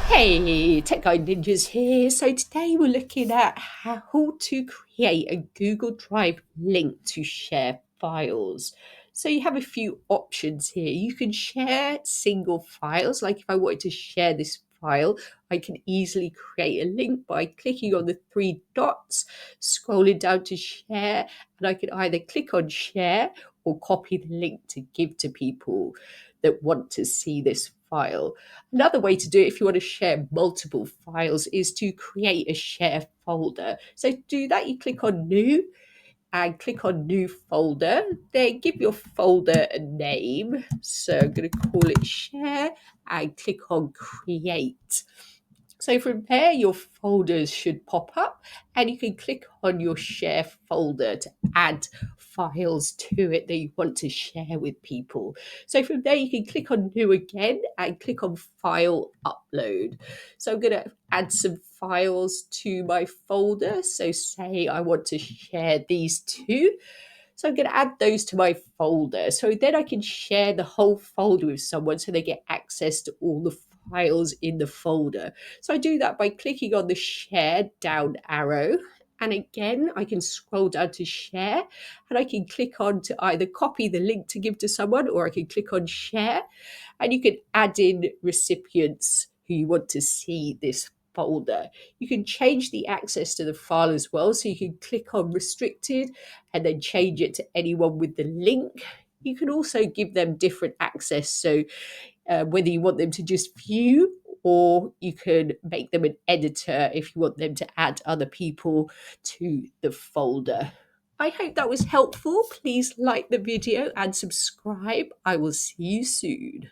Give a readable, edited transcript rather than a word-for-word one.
Hey, Tech Guide Ninjas here. So today we're looking at how to create a Google Drive link to share files. So you have a few options here. You can share single files. Like if I wanted to share this file, I can easily create a link by clicking on the three dots, scrolling down to share, and I can either click on share or copy the link to give to people that want to see this file. Another way to do it if you want to share multiple files is to create a share folder. So to do that, you click on new and click on new folder. Then give your folder a name. So I'm going to call it share and click on create. So from there, your folders should pop up and you can click on your share folder to add files to it that you want to share with people. So from there, you can click on new again and click on file upload. So I'm going to add some files to my folder. So say I want to share these two. So I'm going to add those to my folder. So then I can share the whole folder with someone so they get access to all the files in the folder. So I do that by clicking on the share down arrow. And again, I can scroll down to share and I can click on to either copy the link to give to someone or I can click on share and you can add in recipients who you want to see this folder. You can change the access to the file as well. So you can click on restricted and then change it to anyone with the link. You can also give them different access. So whether you want them to just view or you can make them an editor if you want them to add other people to the folder. I hope that was helpful. Please like the video and subscribe. I will see you soon.